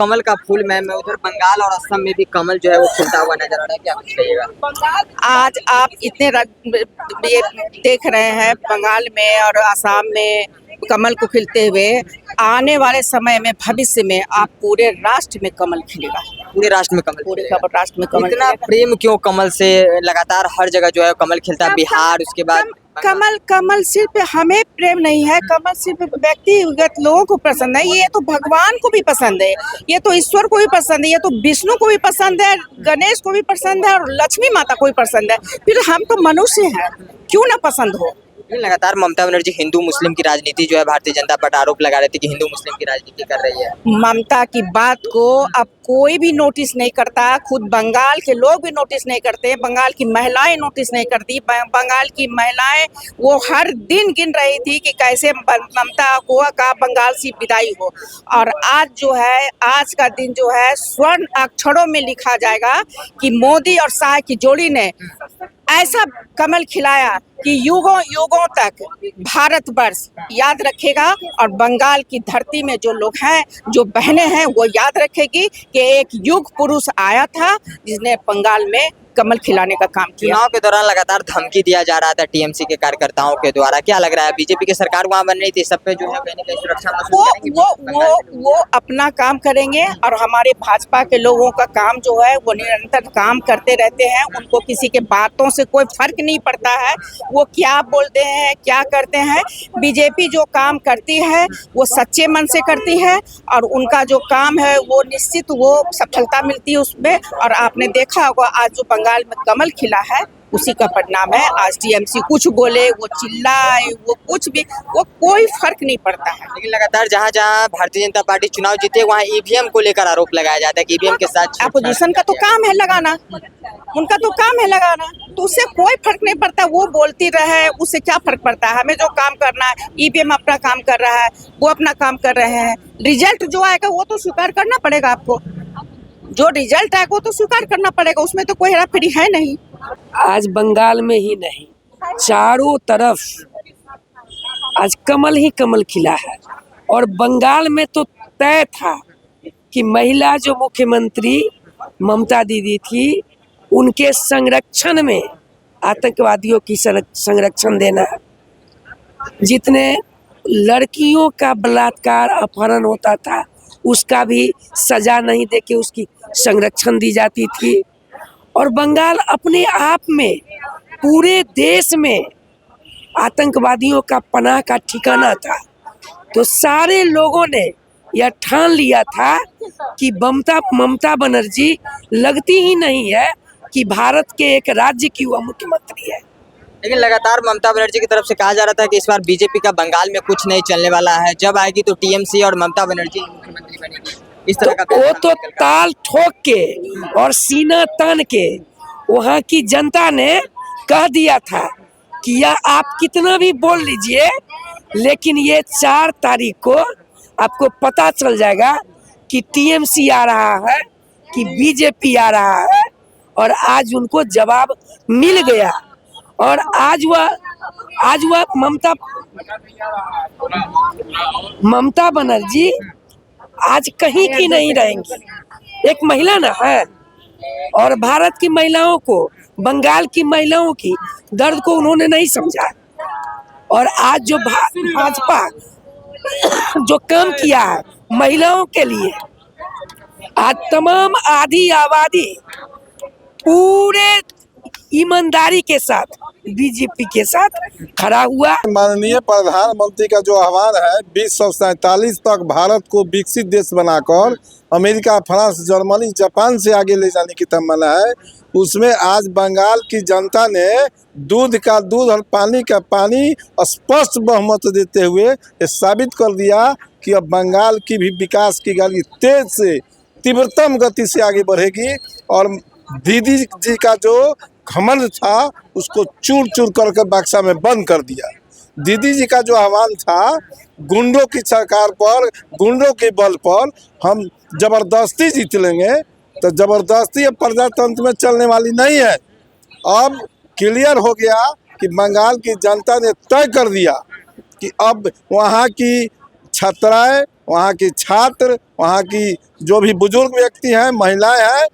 कमल का फूल मैम है उधर बंगाल और असम में भी कमल जो है वो खिलता हुआ नजर आ रहा है, क्या कुछ कहिएगा? आज आप ये देख रहे हैं बंगाल में और असम में कमल को खिलते हुए। आने वाले समय में भविष्य में आप पूरे राष्ट्र में कमल खिलेगा। पूरे राष्ट्र में कमल पूरे खिलेगा। राष्ट्र में कमल इतना खिलेगा। प्रेम क्यों कमल से? लगातार हर जगह जो है कमल खिलता है, बिहार उसके बाद कमल सिर्फ हमें प्रेम नहीं है, कमल सिर्फ व्यक्तिगत लोगों को पसंद है। ये तो भगवान को भी पसंद है, ये तो ईश्वर को भी पसंद है, ये तो विष्णु को भी पसंद है, गणेश को भी पसंद है और लक्ष्मी माता को भी पसंद है। फिर हम तो मनुष्य हैं, क्यों ना पसंद हो। लगातार ममता बनर्जी हिंदू मुस्लिम की राजनीति जो है भारतीय जनता पार्टी आरोप लगा रही थी कि हिंदू मुस्लिम की राजनीति कर रही है। ममता की बात को अब कोई भी नोटिस नहीं करता, खुद बंगाल के लोग भी नोटिस नहीं करते, बंगाल की महिलाएं नोटिस नहीं करती। बंगाल की महिलाएं वो हर दिन गिन रही थी कि कैसे ममता को का बंगाल से विदाई हो। और आज जो है, आज का दिन जो है स्वर्ण अक्षरों में लिखा जाएगा कि मोदी और शाह की जोड़ी ने ऐसा कमल खिलाया कि युगों युगों तक भारतवर्ष याद रखेगा। और बंगाल की धरती में जो लोग हैं, जो बहनें हैं, वो याद रखेगी कि एक युग पुरुष आया था जिसने बंगाल में कमल खिलाने का काम किया। चुनाव के दौरान लगातार धमकी दिया जा रहा था टीएमसी के कार्यकर्ताओं के द्वारा, क्या लग रहा है बीजेपी की सरकार वहां बन रही थी, सब पे जो है कहीं ना कहीं सुरक्षा महसूस करेंगे? वो अपना काम करेंगे और हमारे भाजपा के लोगों का काम जो है वो निरंतर काम करते रहते हैं। उनको किसी के बातों से कोई फर्क नहीं पड़ता है, वो क्या बोलते हैं क्या करते हैं। बीजेपी जो काम करती है वो सच्चे मन से करती है और उनका जो काम है वो निश्चित वो सफलता मिलती है उसमें। और आपने देखा होगा आज जो बंगाल में कमल खिला है उसी का परिणाम है। आज टीएमसी कुछ बोले, वो चिल्लाए, वो कुछ भी, वो कोई फर्क नहीं पड़ता है। लेकिन लगातार जहां जहां भारतीय जनता पार्टी चुनाव जीते वहां ईवीएम को लेकर आरोप लगाया जाता है कि ईवीएम के साथ अपोजिशन का तो काम है लगाना, उनका तो काम है लगाना, तो उससे कोई फर्क नहीं पड़ता। वो बोलती रहे, उससे क्या फर्क पड़ता है। हमें जो काम करना है, ईवीएम अपना काम कर रहा है, वो अपना काम कर रहे हैं। रिजल्ट जो आएगा वो तो स्वीकार करना पड़ेगा आपको, जो रिजल्ट आएगा वो तो स्वीकार करना पड़ेगा, उसमें तो कोई हेराफेरी है नहीं। आज बंगाल में ही नहीं, चारों तरफ आज कमल ही कमल खिला है। और बंगाल में तो तय था कि महिला जो मुख्यमंत्री ममता दीदी थी उनके संरक्षण में आतंकवादियों की संरक्षण देना, जितने लड़कियों का बलात्कार अपहरण होता था उसका भी सजा नहीं देके उसकी संरक्षण दी जाती थी। और बंगाल अपने आप में पूरे देश में आतंकवादियों का पनाह का ठिकाना था। तो सारे लोगों ने यह ठान लिया था कि ममता बनर्जी लगती ही नहीं है कि भारत के एक राज्य की वह मुख्यमंत्री है। लेकिन लगातार ममता बनर्जी की तरफ से कहा जा रहा था कि इस बार बीजेपी का बंगाल में कुछ नहीं चलने वाला है, जब आएगी तो टीएमसी और ममता बनर्जी मुख्यमंत्री बनेगी, इस तरह का वो तो ताल ठोक के और सीना तान के वहाँ की जनता ने कह दिया था कि यह आप कितना भी बोल लीजिए, लेकिन ये 4 तारीख को आपको पता चल जाएगा कि टीएमसी आ रहा है कि बीजेपी आ रहा है। और आज उनको जवाब मिल गया। और आज वह ममता बनर्जी आज कहीं की नहीं रहेंगी। एक महिला ना है, और भारत की महिलाओं को, बंगाल की महिलाओं की दर्द को उन्होंने नहीं समझा। और आज जो भाजपा जो काम किया है महिलाओं के लिए, आज तमाम आधी आबादी पूरे ईमानदारी के साथ बीजेपी के साथ खड़ा हुआ। माननीय प्रधानमंत्री का जो आह्वान है 2047 तक भारत को विकसित देश बनाकर अमेरिका, फ्रांस, जर्मनी, जापान से आगे ले जाने की तमन्ना है, उसमें आज बंगाल की जनता ने दूध का दूध और पानी का पानी स्पष्ट बहुमत देते हुए ये साबित कर दिया कि अब बंगाल की भी विकास की गाड़ी तेज से तीव्रतम गति से आगे बढ़ेगी। और दीदी जी का जो घमंड था उसको चूर चूर करके बक्सा में बंद कर दिया। दीदी जी का जो आह्वान था गुंडों की सरकार पर, गुंडों के बल पर हम जबरदस्ती जीत लेंगे, तो जबरदस्ती अब प्रजातंत्र में चलने वाली नहीं है। अब क्लियर हो गया कि बंगाल की जनता ने तय कर दिया कि अब वहाँ की छात्राएं, वहाँ की छात्र, वहाँ की जो भी बुजुर्ग व्यक्ति हैं, महिलाएं हैं,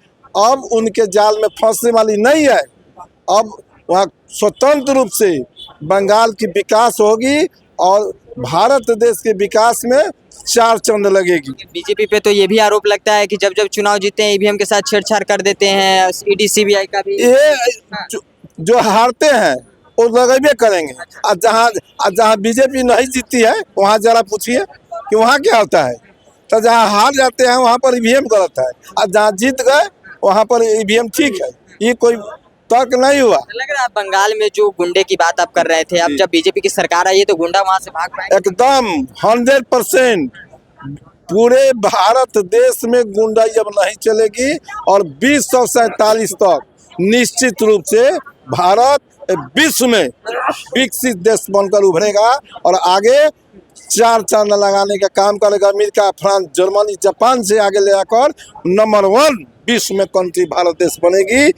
अब उनके जाल में फंसने वाली नहीं है। अब वहाँ स्वतंत्र रूप से बंगाल की विकास होगी और भारत देश के विकास में चार चांद लगेगी। बीजेपी पे तो ये भी आरोप लगता है कि जब जब चुनाव जीते हैं ईवीएम के साथ छेड़छाड़ कर देते हैं, ईडी सीबीआई का भी। ये जो हारते हैं वो लगेबे करेंगे। और जहाँ बीजेपी नहीं जीती है वहाँ जरा पूछिए कि वहाँ क्या होता है। तो जहाँ हार जाते हैं वहाँ पर ईवीएम गलत है, और जहाँ जीत गए वहाँ पर ईवीएम ठीक है। ये कोई तर्क नहीं हुआ। लग रहा है बंगाल में जो गुंडे की बात आप कर रहे थे, अब जब बीजेपी की सरकार आई है तो गुंडा वहां से भाग पाएंगे? एकदम 100% पूरे भारत देश में गुंडाई अब नहीं चलेगी और 2047 तक निश्चित रूप से भारत विश्व में विकसित देश बनकर उभरेगा और आगे चार चांद लगाने का काम करेगा। अमेरिका, फ्रांस, जर्मनी, जापान से आगे ले जाकर नंबर 1 विश्व में कंट्री भारत देश बनेगी।